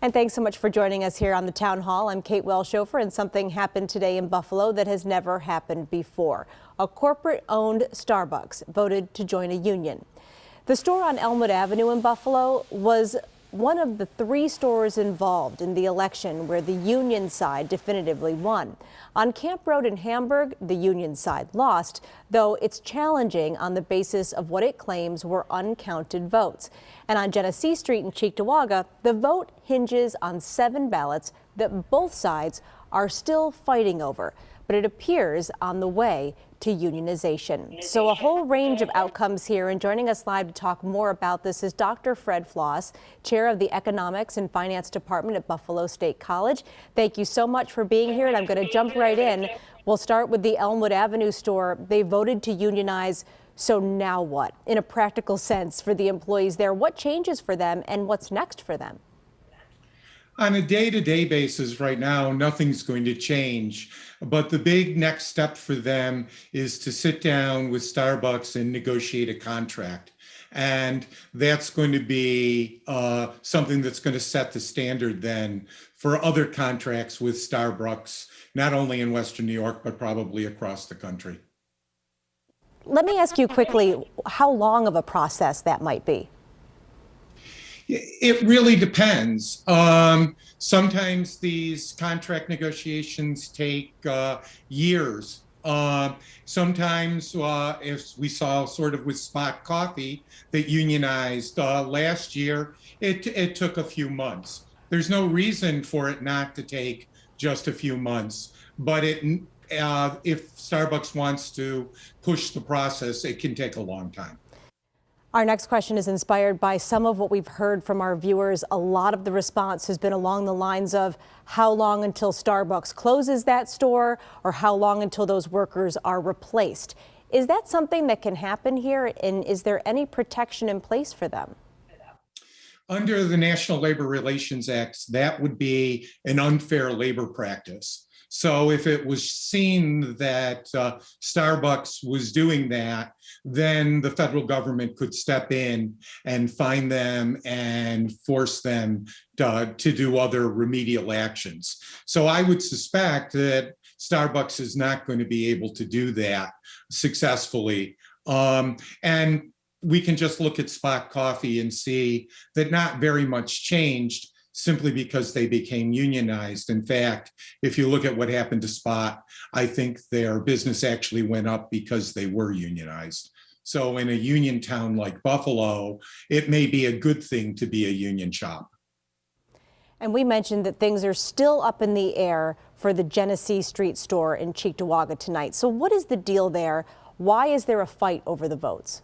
And thanks so much for joining us here on the Town Hall. I'm Kate Welshofer, and something happened today in Buffalo that has never happened before. A corporate-owned Starbucks voted to join a union. The store on Elmwood Avenue in Buffalo was one of the 3 stores involved in the election where the union side definitively won. On Camp Road in Hamburg, the union side lost, though it's challenging on the basis of what it claims were uncounted votes. And on Genesee Street in Cheektowaga, the vote hinges on 7 ballots that both sides are still fighting over, but it appears on the way to unionization. So a whole range of outcomes here, and joining us live to talk more about this is Dr. Fred Floss, chair of the Economics and Finance Department at Buffalo State College. Thank you so much for being here, and I'm going to jump right in. We'll start with the Elmwood Avenue store. They voted to unionize, so now what? In a practical sense for the employees there, what changes for them and what's next for them? On a day-to-day basis right now, nothing's going to change. But the big next step for them is to sit down with Starbucks and negotiate a contract. And that's going to be something that's going to set the standard then for other contracts with Starbucks, not only in Western New York, but probably across the country. Let me ask you quickly how long of a process that might be. It really depends. Sometimes these contract negotiations take years. Sometimes, as we saw sort of with Spot Coffee that unionized last year, it took a few months. There's no reason for it not to take just a few months, but if Starbucks wants to push the process, it can take a long time. Our next question is inspired by some of what we've heard from our viewers. A lot of the response has been along the lines of how long until Starbucks closes that store or how long until those workers are replaced. Is that something that can happen here, and is there any protection in place for them? Under the National Labor Relations Act, that would be an unfair labor practice. So if it was seen that Starbucks was doing that, then the federal government could step in and fine them and force them to do other remedial actions. So I would suspect that Starbucks is not going to be able to do that successfully. And we can just look at Spot Coffee and see that not very much changed simply because they became unionized. In fact, if you look at what happened to Spot, I think their business actually went up because they were unionized. So in a union town like Buffalo, it may be a good thing to be a union shop. And we mentioned that things are still up in the air for the Genesee Street store in Cheektowaga tonight. So what is the deal there? Why is there a fight over the votes?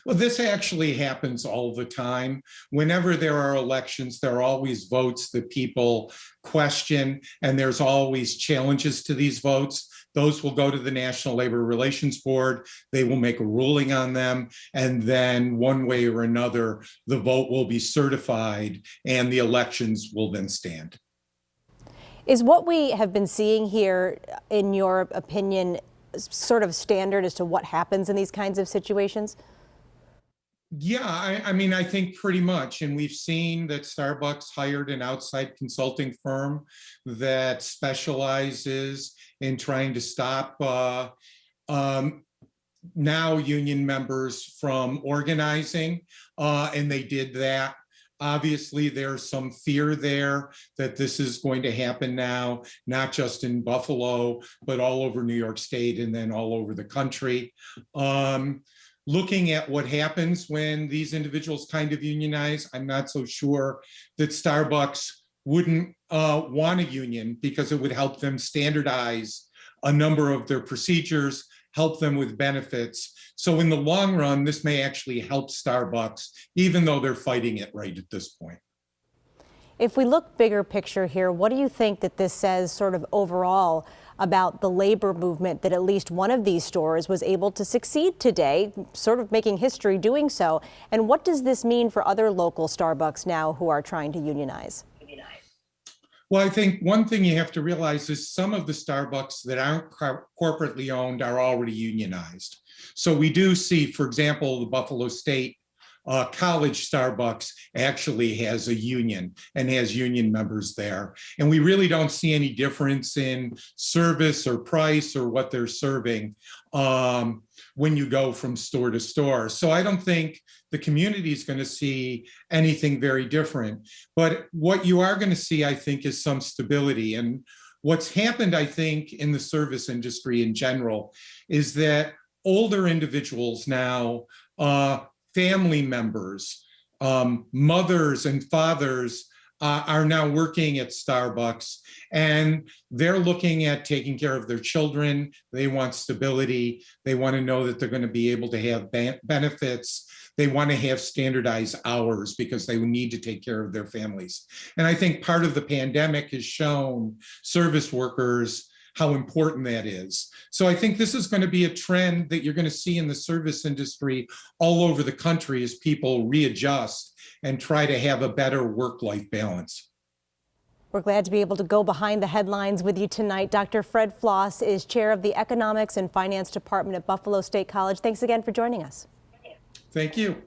Well, this actually happens all the time. Whenever there are elections, there are always votes that people question, and there's always challenges to these votes. Those will go to the National Labor Relations Board. They will make a ruling on them, and then one way or another, the vote will be certified and the elections will then stand. Is what we have been seeing here, in your opinion, sort of standard as to what happens in these kinds of situations? Yeah, I mean, I think pretty much. And we've seen that Starbucks hired an outside consulting firm that specializes in trying to stop now union members from organizing, and they did that. Obviously, there's some fear there that this is going to happen now, not just in Buffalo, but all over New York State and then all over the country. Looking at what happens when these individuals kind of unionize, I'm not so sure that Starbucks wouldn't want a union, because it would help them standardize a number of their procedures, help them with benefits. So in the long run, this may actually help Starbucks, even though they're fighting it right at this point. If we look bigger picture here, what do you think that this says sort of overall about the labor movement, that at least one of these stores was able to succeed today, sort of making history doing so? And what does this mean for other local Starbucks now who are trying to unionize? Well, I think one thing you have to realize is some of the Starbucks that aren't corporately owned are already unionized. So we do see, for example, the Buffalo State college Starbucks actually has a union and has union members there. And we really don't see any difference in service or price or what they're serving when you go from store to store. So I don't think the community is going to see anything very different. But what you are going to see, I think, is some stability. And what's happened, I think, in the service industry in general is that older individuals now, family members, mothers and fathers are now working at Starbucks, and they're looking at taking care of their children. They want stability. They want to know that they're going to be able to have benefits. They want to have standardized hours because they need to take care of their families. And I think part of the pandemic has shown service workers how important that is. So I think this is going to be a trend that you're going to see in the service industry all over the country as people readjust and try to have a better work-life balance. We're glad to be able to go behind the headlines with you tonight. Dr. Fred Floss is chair of the Economics and Finance Department at Buffalo State College. Thanks again for joining us. Thank you.